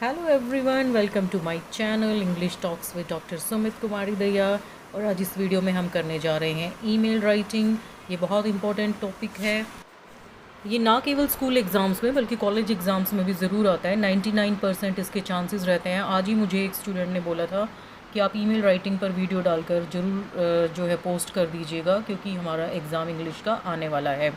Hello everyone, welcome to my channel English talks with doctor Sumit Kumari Daiya. और आज इस video में हम करने जा रहे हैं ईमेल राइटिंग। ये बहुत इंपॉर्टेंट टॉपिक है। ये ना केवल स्कूल एग्ज़ाम्स में बल्कि कॉलेज एग्ज़ाम्स में भी ज़रूर आता है। 99% इसके चांसेस रहते हैं। आज ही मुझे एक स्टूडेंट ने बोला था कि आप ईमेल राइटिंग पर वीडियो डालकर ज़रूर जो है पोस्ट कर दीजिएगा, क्योंकि हमारा एग्ज़ाम इंग्लिश का आने वाला है।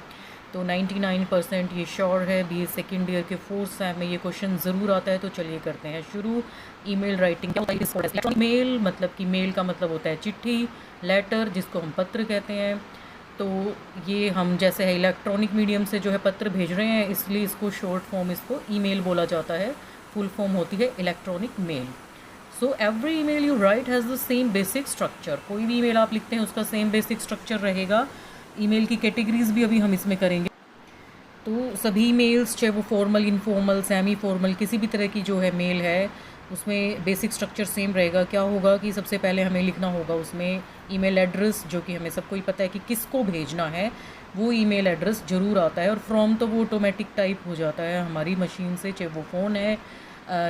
तो 99% ये श्योर है। बी ए सेकेंड ईयर के फोर्थ सेम में ये क्वेश्चन ज़रूर आता है। तो चलिए करते हैं शुरू। ईमेल राइटिंग क्या होता है? मेल मतलब कि मेल का मतलब होता है चिट्ठी, लेटर जिसको हम पत्र कहते हैं। तो ये हम जैसे है इलेक्ट्रॉनिक मीडियम से जो है पत्र भेज रहे हैं, इसलिए इसको शॉर्ट फॉर्म इसको ईमेल बोला जाता है। फुल फॉर्म होती है electronic mail. So every email you write has the same basic structure. कोई भी ईमेल आप लिखते हैं उसका सेम बेसिक स्ट्रक्चर रहेगा। ईमेल की कैटेगरीज भी अभी हम इसमें करेंगे। तो सभी मेल्स, चाहे वो फॉर्मल, इनफॉर्मल, सेमी फॉर्मल, किसी भी तरह की जो है मेल है, उसमें बेसिक स्ट्रक्चर सेम रहेगा। क्या होगा कि सबसे पहले हमें लिखना होगा उसमें ईमेल एड्रेस, जो कि हमें सबको ही पता है कि किसको भेजना है, वो ईमेल एड्रेस ज़रूर आता है। और फ्रॉम तो वो ऑटोमेटिक टाइप हो जाता है हमारी मशीन से, चाहे वो फ़ोन है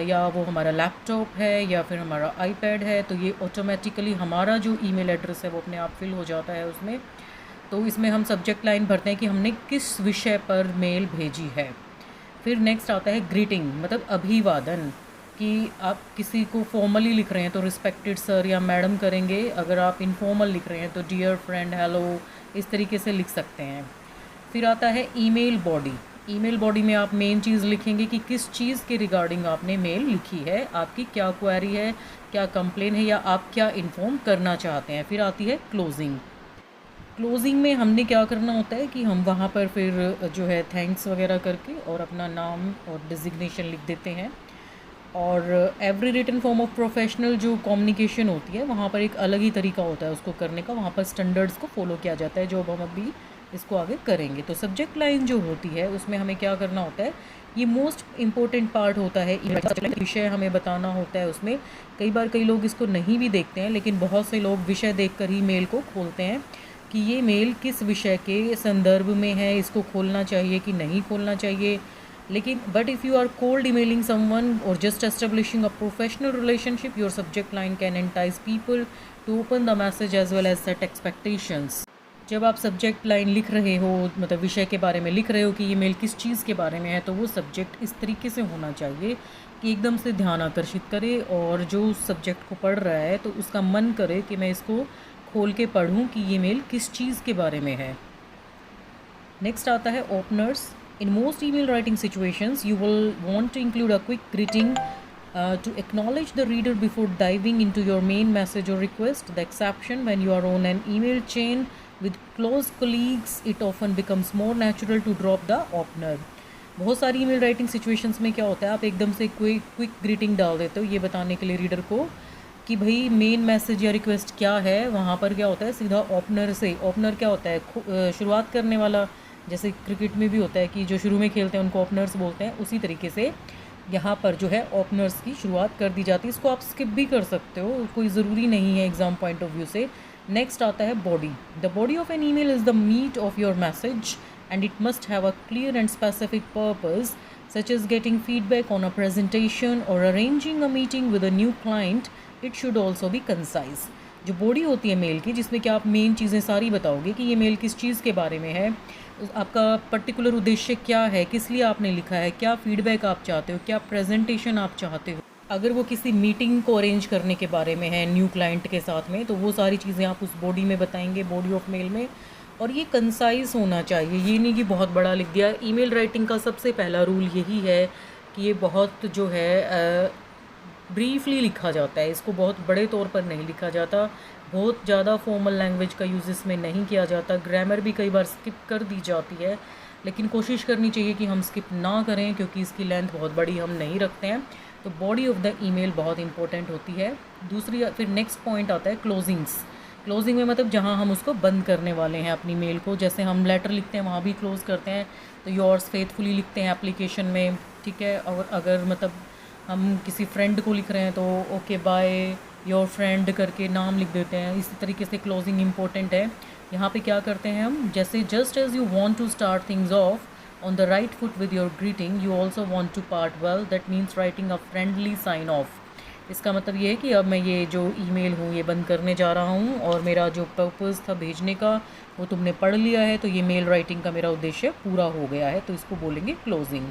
या वो हमारा लैपटॉप है या फिर हमारा आईपैड है। तो ये ऑटोमेटिकली हमारा जो ईमेल एड्रेस है वो अपने आप फिल हो जाता है उसमें। तो इसमें हम सब्जेक्ट लाइन भरते हैं कि हमने किस विषय पर मेल भेजी है। फिर नेक्स्ट आता है ग्रीटिंग, मतलब अभिवादन, कि आप किसी को फॉर्मली लिख रहे हैं तो रिस्पेक्टेड सर या मैडम करेंगे। अगर आप इनफॉर्मल लिख रहे हैं तो डियर फ्रेंड, हेलो, इस तरीके से लिख सकते हैं। फिर आता है ईमेल बॉडी। ईमेल बॉडी में आप मेन चीज़ लिखेंगे कि किस चीज़ के रिगार्डिंग आपने मेल लिखी है, आपकी क्या क्वेरी है, क्या कंप्लेन है या आप क्या इन्फॉर्म करना चाहते हैं। फिर आती है क्लोजिंग। क्लोजिंग में हमने क्या करना होता है कि हम वहाँ पर फिर जो है थैंक्स वगैरह करके और अपना नाम और डिजिग्नेशन लिख देते हैं। और every written form of professional जो कम्युनिकेशन होती है वहाँ पर एक अलग ही तरीका होता है उसको करने का। वहाँ पर स्टैंडर्ड्स को फॉलो किया जाता है, जो अब हम अभी इसको आगे करेंगे। तो सब्जेक्ट लाइन जो होती है उसमें हमें क्या करना होता है, ये मोस्ट इम्पोर्टेंट पार्ट होता है। विषय हमें बताना होता है उसमें। कई बार कई लोग इसको नहीं भी देखते हैं, लेकिन बहुत से लोग विषय देखकर ही मेल को खोलते हैं कि ये मेल किस विषय के संदर्भ में है, इसको खोलना चाहिए कि नहीं खोलना चाहिए। लेकिन but if you are cold emailing someone or just establishing a professional relationship, your subject line can entice people to open the message as well as set expectations. जब आप सब्जेक्ट लाइन लिख रहे हो, मतलब विषय के बारे में लिख रहे हो कि ये मेल किस चीज़ के बारे में है, तो वो सब्जेक्ट इस तरीके से होना चाहिए कि एकदम से ध्यान आकर्षित करे और जो सब्जेक्ट को पढ़ रहा है तो उसका मन करे कि मैं इसको खोल के पढ़ूं कि ये मेल किस चीज़ के बारे में है। नेक्स्ट आता है openers. In most email writing situations, you will want to include a quick greeting to acknowledge the reader before diving into your main message or request. The exception, when you are on an email chain with close colleagues, it often becomes more natural to drop the opener. बहुत सारी email writing situations में क्या होता है, आप एकदम से quick greeting डाल देते हो ये बताने के लिए रीडर को कि भाई मेन मैसेज या रिक्वेस्ट क्या है। वहाँ पर क्या होता है, सीधा ओपनर से। ओपनर क्या होता है, शुरुआत करने वाला। जैसे क्रिकेट में भी होता है कि जो शुरू में खेलते हैं उनको ओपनर्स बोलते हैं, उसी तरीके से यहाँ पर जो है ओपनर्स की शुरुआत कर दी जाती है। इसको आप स्किप भी कर सकते हो, कोई ज़रूरी नहीं है एग्ज़ाम पॉइंट ऑफ व्यू से। नेक्स्ट आता है body. The body of an email is the meat of your message and it must have a clear and specific purpose, such as getting feedback on a presentation or arranging a meeting with a new client. It should also be concise. जो body होती है mail की, जिसमें क्या आप main चीज़ें सारी बताओगे कि ये मेल किस चीज़ के बारे में है, आपका पर्टिकुलर उद्देश्य क्या है, किस लिए आपने लिखा है, क्या फीडबैक आप चाहते हो, क्या प्रेजेंटेशन आप चाहते हो। अगर वो किसी मीटिंग को अरेंज करने के बारे में है न्यू क्लाइंट के साथ में, तो वो सारी चीज़ें आप उस बॉडी में बताएंगे, बॉडी ऑफ मेल में। और ये कंसाइज होना चाहिए, ये नहीं कि बहुत बड़ा लिख दिया। ईमेल राइटिंग का सबसे पहला रूल यही है कि ये बहुत जो है ब्रीफली लिखा जाता है, इसको बहुत बड़े तौर पर नहीं लिखा जाता। बहुत ज़्यादा फॉर्मल लैंग्वेज का यूज़ इसमें नहीं किया जाता। ग्रामर भी कई बार स्किप कर दी जाती है, लेकिन कोशिश करनी चाहिए कि हम स्किप ना करें, क्योंकि इसकी लेंथ बहुत बड़ी हम नहीं रखते हैं। तो बॉडी ऑफ द ईमेल बहुत इंपॉर्टेंट होती है। दूसरी फिर नेक्स्ट पॉइंट आता है क्लोजिंग्स। क्लोजिंग में मतलब जहाँ हम उसको बंद करने वाले हैं अपनी मेल को। जैसे हम लेटर लिखते हैं वहाँ भी क्लोज़ करते हैं, तो योर्स फेथफुली लिखते हैं एप्लीकेशन में, ठीक है। और अगर मतलब हम किसी फ्रेंड को लिख रहे हैं तो ओके बाय योर फ्रेंड करके नाम लिख देते हैं। इसी तरीके से क्लोजिंग इंपॉर्टेंट है। यहाँ पे क्या करते हैं हम, जैसे just as you want to start things off on the right foot with your greeting, you also want to part well, that means writing a friendly sign off. इसका मतलब ये है कि अब मैं ये जो ईमेल हूँ ये बंद करने जा रहा हूँ, और मेरा जो पर्पज़ था भेजने का वो तुमने पढ़ लिया है, तो ये मेल राइटिंग का मेरा उद्देश्य पूरा हो गया है, तो इसको बोलेंगे क्लोजिंग।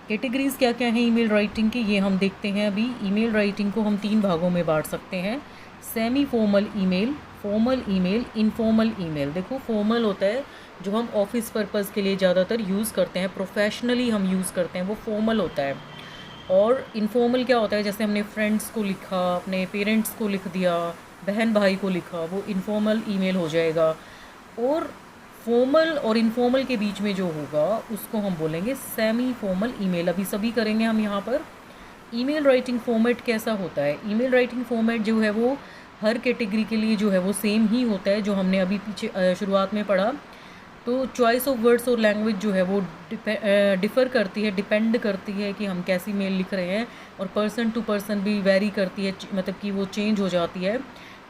कैटेगरीज़ क्या क्या हैं ईमेल राइटिंग की, ये हम देखते हैं अभी। ईमेल राइटिंग को हम 3 भागों में बांट सकते हैं। Semi formal email, formal email, informal email. देखो, फॉर्मल होता है जो हम ऑफिस पर्पज़ के लिए ज़्यादातर यूज़ करते हैं, प्रोफेशनली हम यूज़ करते हैं, वो फॉर्मल होता है। और इनफॉर्मल क्या होता है, जैसे हमने फ्रेंड्स को लिखा, अपने पेरेंट्स को लिख दिया, बहन भाई को लिखा, वो इनफॉर्मल ईमेल हो जाएगा। और फॉर्मल और इनफॉर्मल के बीच में जो होगा उसको हम बोलेंगे सेमी फॉर्मल ईमेल। अभी सभी करेंगे हम यहाँ पर। ईमेल राइटिंग फॉर्मेट कैसा होता है? ईमेल राइटिंग फॉर्मेट जो है वो हर कैटेगरी के लिए जो है वो सेम ही होता है, जो हमने अभी पीछे शुरुआत में पढ़ा। तो चॉइस ऑफ वर्ड्स और लैंग्वेज जो है वो डिफ़र करती है, डिपेंड करती है कि हम कैसी मेल लिख रहे हैं, और पर्सन टू पर्सन भी वेरी करती है, मतलब कि वो चेंज हो जाती है।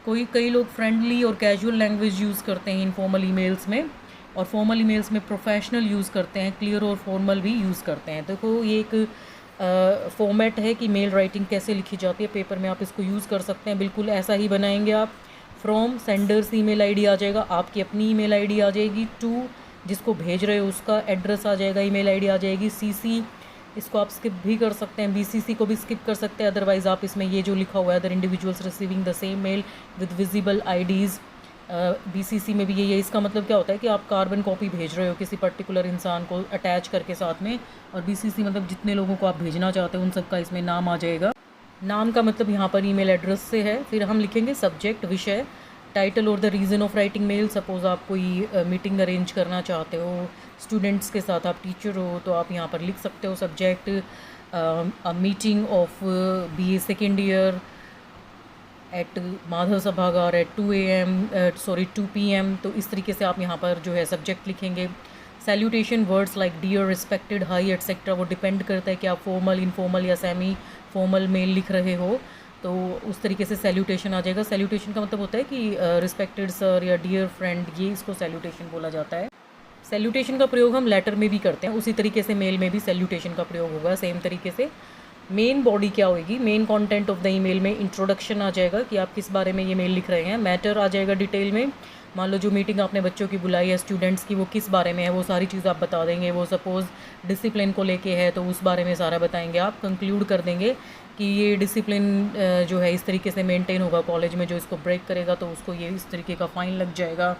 कई लोग फ्रेंडली और कैजुअल लैंग्वेज यूज़ करते हैं इनफॉर्मल ईमेल्स में, और फॉर्मल ईमेल्स में प्रोफेशनल यूज़ करते हैं, क्लियर और फॉर्मल भी यूज़ करते हैं। देखो, ये एक फॉर्मेट है कि मेल राइटिंग कैसे लिखी जाती है। पेपर में आप इसको यूज़ कर सकते हैं, बिल्कुल ऐसा ही बनाएंगे आप। फ्रॉम सेंडर्स ईमेल आईडी आ जाएगा, आपकी अपनी ईमेल आईडी आ जाएगी। टू, जिसको भेज रहे हो उसका एड्रेस आ जाएगा, ईमेल आईडी आ जाएगी। सीसी, इसको आप स्किप भी कर सकते हैं, बीसीसी को भी स्किप कर सकते हैं। अदरवाइज़ आप इसमें ये जो लिखा हुआ है, other individuals receiving the same mail with visible IDs, BCC में भी यही है। इसका मतलब क्या होता है कि आप कार्बन कॉपी भेज रहे हो किसी पर्टिकुलर इंसान को अटैच करके साथ में, और बीसीसी मतलब जितने लोगों को आप भेजना चाहते हो उन सबका इसमें नाम आ जाएगा। नाम का मतलब यहाँ पर ईमेल एड्रेस से है। फिर हम लिखेंगे सब्जेक्ट, विषय, टाइटल और the reason of writing mail. Suppose आप कोई मीटिंग अरेंज करना चाहते हो स्टूडेंट्स के साथ, आप टीचर हो, तो आप यहाँ पर लिख सकते हो subject a meeting of BA second year at Madhav Sabhagar at 2 PM। तो इस तरीके से आप यहाँ पर जो है सब्जेक्ट लिखेंगे। Salutation words like dear, respected, hi etcetera, वो डिपेंड करता है कि आप फॉर्मल, इनफॉर्मल या सेमी फॉर्मल मेल लिख रहे हो, तो उस तरीके से सैल्यूटेशन आ जाएगा। सैल्यूटेशन का मतलब होता है कि रिस्पेक्टेड सर या डियर फ्रेंड, ये इसको सैल्यूटेशन बोला जाता है। सैल्यूटेशन का प्रयोग हम लेटर में भी करते हैं, उसी तरीके से मेल में भी सैल्यूटेशन का प्रयोग होगा सेम तरीके से। मेन बॉडी क्या होगी? Main content of the email में इंट्रोडक्शन आ जाएगा कि आप किस बारे में ये मेल लिख रहे हैं। मैटर आ जाएगा डिटेल में, मान लो जो मीटिंग आपने बच्चों की बुलाई है स्टूडेंट्स की, वो किस बारे में है, वो सारी चीज़ आप बता देंगे। वो सपोज़ डिसिप्लिन को लेके है तो उस बारे में सारा बताएंगे आप। कंक्लूड कर देंगे कि ये डिसिप्लिन जो है इस तरीके से मेंटेन होगा कॉलेज में, जो इसको ब्रेक करेगा तो उसको ये इस तरीके का फ़ाइन लग जाएगा।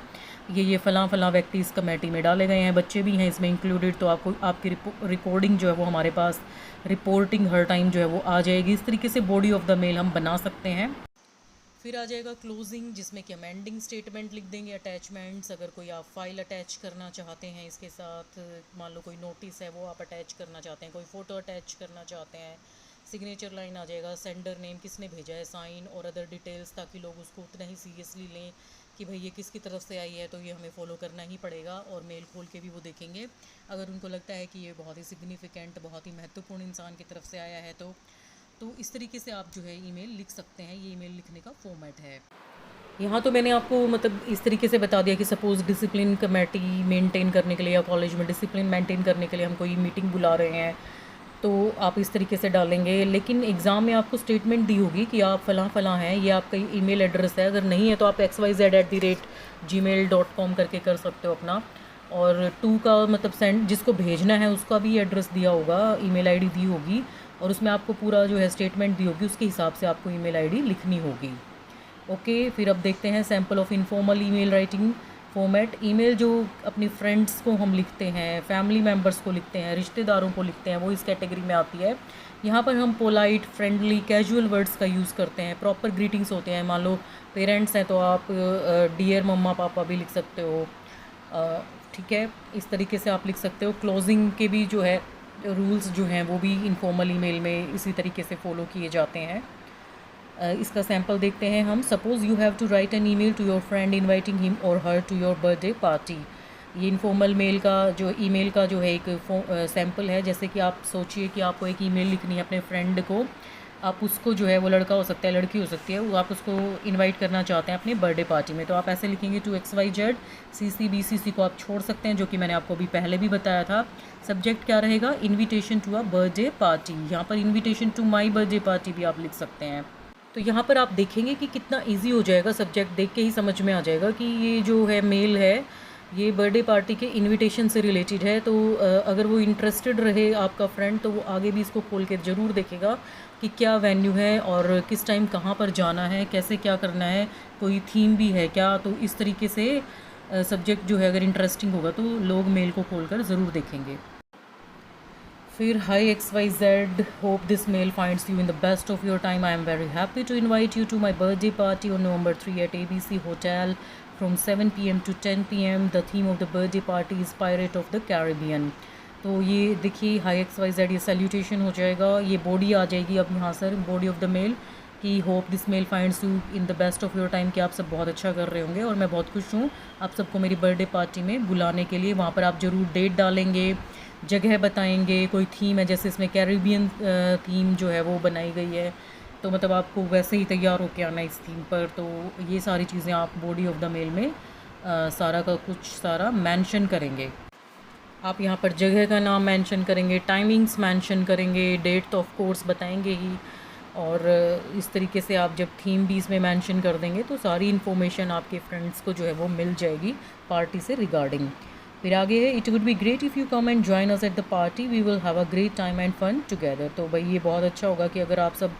ये फ़लाँ व्यक्ति इस कमेटी में डाले गए हैं, बच्चे भी हैं इसमें इंक्लूडेड, तो आपको आपकी रिकॉर्डिंग जो है वो हमारे पास, रिपोर्टिंग हर टाइम जो है वो आ जाएगी। इस तरीके से बॉडी ऑफ द मेल हम बना सकते हैं। फिर आ जाएगा क्लोजिंग, जिसमें कि हम एंडिंग स्टेटमेंट लिख देंगे, अटैचमेंट्स, अगर कोई आप फाइल अटैच करना चाहते हैं इसके साथ, मान लो कोई नोटिस है वो आप अटैच करना चाहते हैं, कोई फ़ोटो अटैच करना चाहते हैं। सिग्नेचर लाइन आ जाएगा, सेंडर नेम, किसने भेजा है, साइन और अदर डिटेल्स, ताकि लोग उसको उतना ही सीरियसली लें कि भाई ये किसकी तरफ से आई है, तो ये हमें फॉलो करना ही पड़ेगा। और मेल खोल के भी वो देखेंगे, अगर उनको लगता है कि ये बहुत ही सिग्निफिकेंट, बहुत ही महत्वपूर्ण इंसान की तरफ से आया है तो इस तरीके से आप जो है ईमेल लिख सकते हैं। ये ईमेल लिखने का फॉर्मेट है। यहाँ तो मैंने आपको मतलब इस तरीके से बता दिया कि सपोज़ डिसिप्लिन कमेटी मेंटेन करने के लिए या कॉलेज में डिसिप्लिन मेंटेन करने के लिए हम कोई मीटिंग बुला रहे हैं, तो आप इस तरीके से डालेंगे। लेकिन एग्ज़ाम में आपको स्टेटमेंट दी होगी कि आप फ़लाँ हैं, ये आपका ईमेल एड्रेस है। अगर नहीं है तो आप xyz@gmail.com करके कर सकते हो अपना। और 2 का मतलब सेंड, जिसको भेजना है उसका भी एड्रेस दिया होगा, ईमेल आईडी दी होगी, और उसमें आपको पूरा जो है स्टेटमेंट दी होगी, उसके हिसाब से आपको ईमेल आईडी लिखनी होगी। ओके, फिर अब देखते हैं sample of informal email writing format. Email जो अपनी फ्रेंड्स को हम लिखते हैं, फैमिली मेम्बर्स को लिखते हैं, रिश्तेदारों को लिखते हैं, वो इस कैटेगरी में आती है। यहाँ पर हम पोलाइट, फ्रेंडली, कैजुअल वर्ड्स का यूज़ करते हैं। प्रॉपर ग्रीटिंग्स होते हैं, मान लो पेरेंट्स हैं तो आप डियर मम्मा पापा भी लिख सकते हो, ठीक है, इस तरीके से आप लिख सकते हो। क्लोजिंग के भी जो है रूल्स जो हैं वो भी इनफॉर्मल ईमेल में इसी तरीके से फॉलो किए जाते हैं। इसका सैम्पल देखते हैं हम। Suppose you have to write an email to your friend inviting him और her to your birthday party. ये इनफॉर्मल मेल का जो ईमेल का जो है एक सैम्पल है। जैसे कि आप सोचिए कि आपको एक ईमेल लिखनी है अपने फ्रेंड को आप उसको जो है, वो लड़का हो सकता है, लड़की हो सकती है, वो आप उसको इनवाइट करना चाहते हैं अपने बर्थडे पार्टी में, तो आप ऐसे लिखेंगे टू XYZ CC को आप छोड़ सकते हैं, जो कि मैंने आपको अभी पहले भी बताया था। सब्जेक्ट क्या रहेगा, invitation to a birthday party. यहाँ पर invitation to my birthday party भी आप लिख सकते हैं। तो यहाँ पर आप देखेंगे कि कितना ईजी हो जाएगा, सब्जेक्ट देख के ही समझ में आ जाएगा कि ये जो है मेल है, ये बर्थडे पार्टी के इनविटेशन से रिलेटेड है। तो अगर वो इंटरेस्टेड रहे आपका फ्रेंड, तो वो आगे भी इसको खोल के ज़रूर देखेगा कि क्या वेन्यू है और किस टाइम कहाँ पर जाना है, कैसे क्या करना है, कोई थीम भी है क्या। तो इस तरीके से सब्जेक्ट जो है अगर इंटरेस्टिंग होगा तो लोग मेल को खोल कर ज़रूर देखेंगे। फिर hi XYZ, hope this mail finds you in the best of your time. I am very happy to invite you to my birthday party on November 3 at ABC Hotel from 7 PM to 10 PM. The theme of the birthday party is Pirate of the Caribbean. तो ये देखिए high XYZ, ये salutation हो जाएगा, ये body आ जाएगी अब यहाँ sir, body of the mail कि hope this mail finds you in the best of your time, कि आप सब बहुत अच्छा कर रहे होंगे और मैं बहुत खुश हूँ आप सबको मेरी बर्थडे पार्टी में बुलाने के लिए। वहाँ पर आप ज़रूर डेट डालेंगे, जगह बताएंगे, कोई थीम है, जैसे इसमें कैरिबियन थीम जो है वो बनाई गई है, तो मतलब आपको वैसे ही तैयार होकर आना है इस थीम पर। तो ये सारी चीज़ें आप बॉडी ऑफ द मेल में सारा का कुछ सारा मेंशन करेंगे। आप यहाँ पर जगह का नाम मेंशन करेंगे, टाइमिंग्स मेंशन करेंगे, डेट तो ऑफ कोर्स बताएंगे ही, और इस तरीके से आप जब थीम भी इसमें मेंशन कर देंगे तो सारी इन्फॉर्मेशन आपके फ्रेंड्स को जो है वो मिल जाएगी पार्टी से रिगार्डिंग। फिर आगे है, it would be great if you come and join us at the party, we will have a great time and fun together. तो भाई ये बहुत अच्छा होगा कि अगर आप सब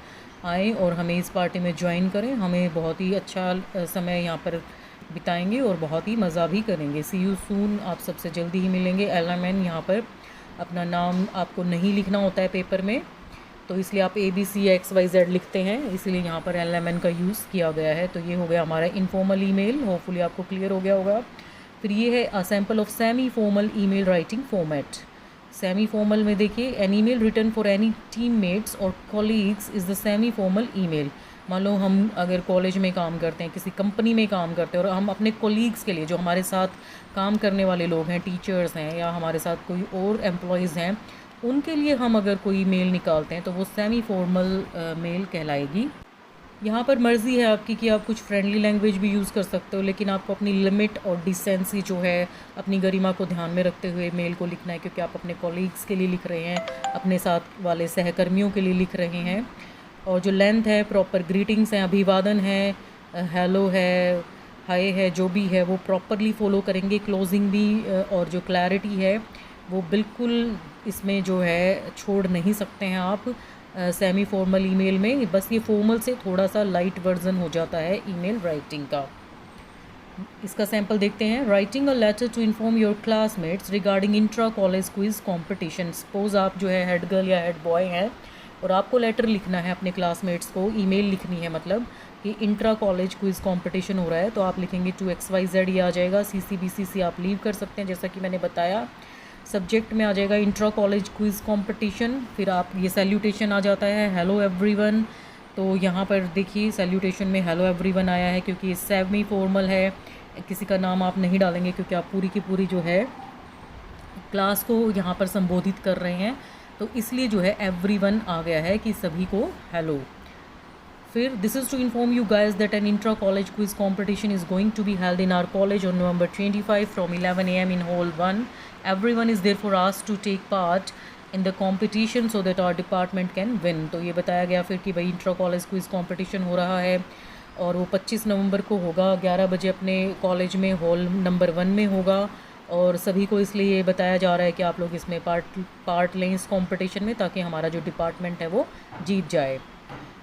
आएँ और हमें इस पार्टी में ज्वाइन करें, हमें बहुत ही अच्छा समय यहाँ पर बिताएंगे और बहुत ही मज़ा भी करेंगे। सी यू सून, आप सबसे जल्दी ही मिलेंगे। LMN, यहाँ पर अपना नाम आपको नहीं लिखना होता है पेपर में, तो इसलिए आप ABC XYZ लिखते हैं, इसलिए यहाँ पर LMN का यूज़ किया गया है। तो ये हो गया हमारा इनफॉर्मल ईमेल, होपफुली आपको क्लियर हो गया होगा। फिर ये है a sample of semi formal email writing format. Semi formal में देखिए, an email written for any teammates और colleagues is the semi formal email. मान लो हम अगर कॉलेज में काम करते हैं, किसी कंपनी में काम करते हैं, और हम अपने कोलीग्स के लिए, जो हमारे साथ काम करने वाले लोग हैं, टीचर्स हैं या हमारे साथ कोई और एम्प्लॉयज़ हैं, उनके लिए हम अगर कोई मेल निकालते हैं तो वो सेमी फॉर्मल मेल कहलाएगी। यहाँ पर मर्ज़ी है आपकी कि आप कुछ फ्रेंडली लैंग्वेज भी यूज़ कर सकते हो, लेकिन आपको अपनी लिमिट और डिसेंसी जो है, अपनी गरिमा को ध्यान में रखते हुए मेल को लिखना है, क्योंकि आप अपने कॉलीग्स के लिए लिख रहे हैं, अपने साथ वाले सहकर्मियों के लिए लिख रहे हैं। और जो लेंथ है, प्रॉपर ग्रीटिंग्स हैं, अभिवादन है, हेलो है, हाय है, जो भी है वो प्रॉपरली फॉलो करेंगे। क्लोजिंग भी और जो क्लैरिटी है वो बिल्कुल इसमें जो है छोड़ नहीं सकते हैं आप सेमी फॉर्मल ईमेल में। बस ये फॉर्मल से थोड़ा सा लाइट वर्जन हो जाता है ईमेल राइटिंग का। इसका सैम्पल देखते हैं। Writing a letter to inform your classmates regarding intra college quiz competition. Suppose आप जो है हेड गर्ल या हेड बॉय हैं और आपको लेटर लिखना है अपने क्लासमेट्स को, ईमेल लिखनी है मतलब कि इंट्रा कॉलेज क्विज कंपटीशन हो रहा है, तो आप लिखेंगे टू XYZ, ये आ जाएगा। CCBCC आप लीव कर सकते हैं, जैसा कि मैंने बताया। सब्जेक्ट में आ जाएगा इंट्रा कॉलेज क्विज कंपटीशन। फिर आप ये सैल्यूटेशन आ जाता है, हेलो एवरीवन। तो यहाँ पर देखिए सैल्यूटेशन में हेलो एवरीवन आया है, क्योंकि सेमी फॉर्मल है, किसी का नाम आप नहीं डालेंगे, क्योंकि आप पूरी की पूरी जो है क्लास को यहाँ पर संबोधित कर रहे हैं, तो इसलिए जो है एवरीवन आ गया है कि सभी को हेलो। फिर this is to inform you guys that an intra college quiz competition is going to be held in our college on November 25 from 11 AM in Hall 1. Everyone is therefore asked to take part in the competition so that our department can win. तो ये बताया गया फिर कि भाई intra college quiz competition हो रहा है और वो 25 नवंबर को होगा, 11 बजे अपने कॉलेज में हॉल नंबर 1 में होगा। और सभी को इसलिए ये बताया जा रहा है कि आप लोग इसमें पार्ट लें इस कंपटीशन में, ताकि हमारा जो डिपार्टमेंट है वो जीत जाए।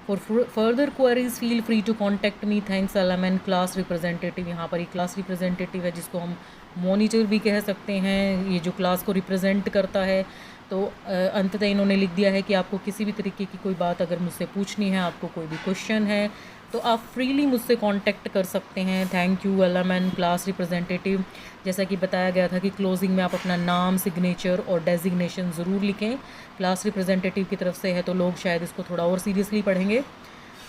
For further queries feel free to contact me, thanks LMN class representative. यहाँ पर एक क्लास रिप्रेजेंटेटिव है जिसको हम मॉनिटर भी कह सकते हैं, ये जो क्लास को रिप्रेजेंट करता है। तो अंततः इन्होंने लिख दिया है कि आपको किसी भी तरीके की कोई बात अगर मुझसे पूछनी है, आपको कोई भी क्वेश्चन है, तो आप फ्रीली मुझसे कांटेक्ट कर सकते हैं। Thank you LMN class representative. जैसा कि बताया गया था कि क्लोजिंग में आप अपना नाम, सिग्नेचर और डेजिग्नेशन ज़रूर लिखें। क्लास रिप्रेजेंटेटिव की तरफ से है तो लोग शायद इसको थोड़ा और सीरियसली पढ़ेंगे।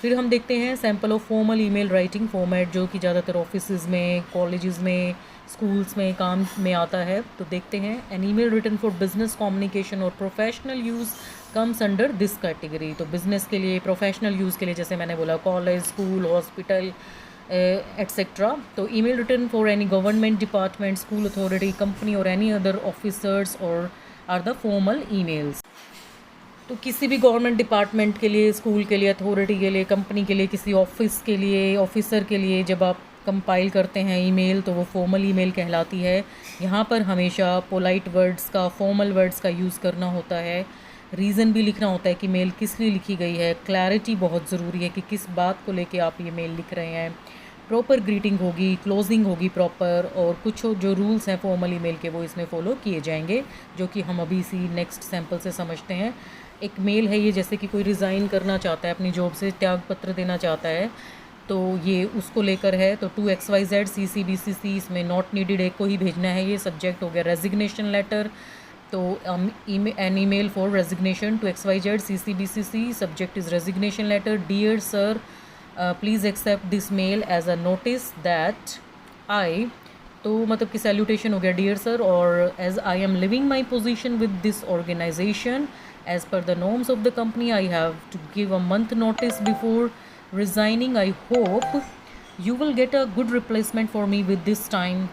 फिर हम देखते हैं sample of formal email writing format, जो कि ज़्यादातर ऑफिस में, कॉलेजेस में, स्कूल्स में काम में आता है। तो देखते हैं। An email written for business communication और professional use comes under this category. तो बिज़नेस के लिए, प्रोफेशनल यूज़ के लिए, जैसे मैंने बोला कॉलेज, स्कूल, हॉस्पिटल एट्सेट्रा। तो email written for any government department, school authority, company और एनी अदर ऑफिसर्स और आर द फॉर्मल ईमेल्स। तो किसी भी गवर्नमेंट डिपार्टमेंट के लिए, स्कूल के लिए, अथॉरिटी के लिए, कंपनी के लिए, किसी ऑफिस के लिए, ऑफिसर के लिए जब आप कंपाइल करते हैं ईमेल तो वो फॉर्मल ईमेल कहलाती है। यहाँ पर हमेशा पोलाइट वर्ड्स का, फॉर्मल वर्ड्स का यूज़ करना होता है। रीज़न भी लिखना होता है कि मेल किस लिए लिखी गई है। क्लैरिटी बहुत ज़रूरी है कि किस बात को लेके आप ये मेल लिख रहे हैं। प्रॉपर ग्रीटिंग होगी, क्लोजिंग होगी प्रॉपर, और कुछ जो रूल्स हैं फॉर्मल ईमेल के वो इसमें फॉलो किए जाएंगे, जो कि हम अभी इसी नेक्स्ट सैम्पल से समझते हैं। एक मेल है ये, जैसे कि कोई रिज़ाइन करना चाहता है, अपनी जॉब से त्याग पत्र देना चाहता है, तो ये उसको लेकर है। तो टू XYZ CCBCC, इसमें नॉट नीडेड एक को ही भेजना है। ये सब्जेक्ट हो गया रेजिग्नेशन लेटर। तो an email for resignation to XYZ CCBCC, subject is resignation letter. Dear sir, please accept this mail as a notice that I, तो मतलब कि सैल्यूटेशन हो गया डियर सर, और as I am leaving my position with this organisation as per the norms of the company, I have to give a month notice before resigning. I hope you will get a good replacement for me with this time,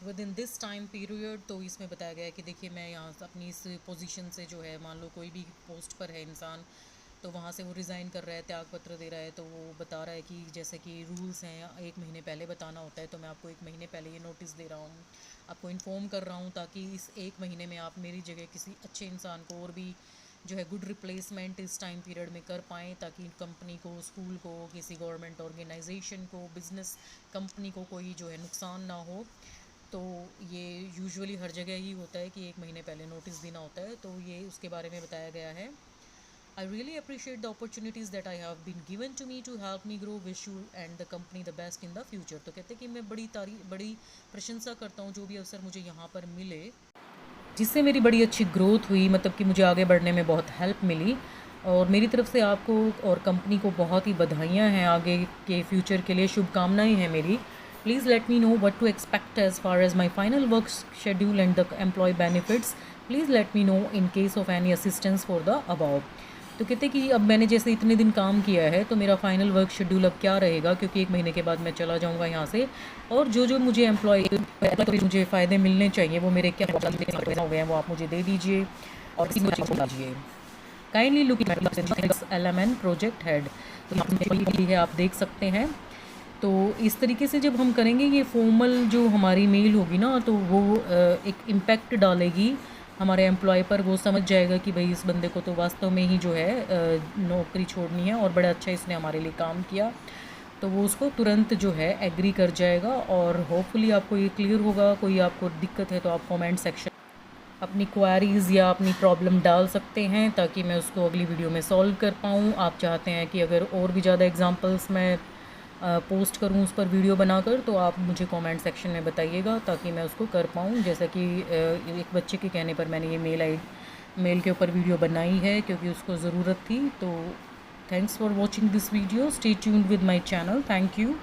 within this time period। तो इसमें बताया गया है कि देखिए मैं यहाँ अपनी इस पोजीशन से जो है, मान लो कोई भी पोस्ट पर है इंसान, तो वहाँ से वो रिज़ाइन कर रहा है, त्याग पत्र दे रहा है, तो वो बता रहा है कि जैसे कि रूल्स हैं 1 महीने पहले बताना होता है, तो मैं आपको 1 महीने पहले ये नोटिस दे रहा हूँ, आपको इन्फॉर्म कर रहा हूँ, ताकि इस 1 महीने में आप मेरी जगह किसी अच्छे इंसान को और भी जो है गुड रिप्लेसमेंट इस टाइम पीरियड में कर पाएँ, ताकि कंपनी को, स्कूल को, किसी गवर्नमेंट ऑर्गेनाइजेशन को, बिज़नेस कंपनी को कोई जो है नुकसान ना हो। तो ये यूजुअली हर जगह ही होता है कि 1 महीने पहले नोटिस देना होता है, तो ये उसके बारे में बताया गया है। I really appreciate the opportunities that I have been given to me to help me grow, wish you and the company the best in the future। तो कहते हैं कि मैं बड़ी प्रशंसा करता हूँ जो भी अवसर मुझे यहाँ पर मिले, जिससे मेरी बड़ी अच्छी ग्रोथ हुई, मतलब कि मुझे आगे बढ़ने में बहुत हेल्प मिली, और मेरी तरफ से आपको और कंपनी को बहुत ही बधाइयाँ हैं। आगे के फ्यूचर के लिए शुभकामनाएं हैं मेरी। Please let me know what to expect as far as my final work schedule and the employee benefits. Please let me know in case of any assistance for the above. तो कहते कि अब मैंने जैसे इतने दिन काम किया है, तो मेरा फाइनल वर्क शेड्यूल अब क्या रहेगा, क्योंकि 1 महीने के बाद मैं चला जाऊंगा यहाँ से, और जो जो मुझे मुझे फ़ायदे मिलने चाहिए वो मेरे क्या हो गए हैं वो आप मुझे दे दीजिए, और दीजिए। Kindly look at LMN project head, तो है आप देख सकते हैं। तो इस तरीके से जब हम करेंगे ये फॉर्मल जो हमारी मेल होगी ना, तो वो एक इम्पैक्ट डालेगी हमारे एम्प्लॉय पर। वो समझ जाएगा कि भाई इस बंदे को तो वास्तव में ही जो है नौकरी छोड़नी है, और बड़ा अच्छा इसने हमारे लिए काम किया, तो वो उसको तुरंत जो है एग्री कर जाएगा। और होपफुली आपको ये क्लियर होगा। कोई आपको दिक्कत है तो आप कमेंट सेक्शन अपनी क्वेरीज़ या अपनी प्रॉब्लम डाल सकते हैं, ताकि मैं उसको अगली वीडियो में सॉल्व कर पाऊँ। आप चाहते हैं कि अगर और भी ज़्यादा एग्जांपल्स मैं पोस्ट करूं उस पर वीडियो बनाकर, तो आप मुझे कमेंट सेक्शन में बताइएगा, ताकि मैं उसको कर पाऊं। जैसा कि एक बच्चे के कहने पर मैंने ये मेल के ऊपर वीडियो बनाई है, क्योंकि उसको ज़रूरत थी। तो thanks for watching this video, stay tuned with my channel, thank you.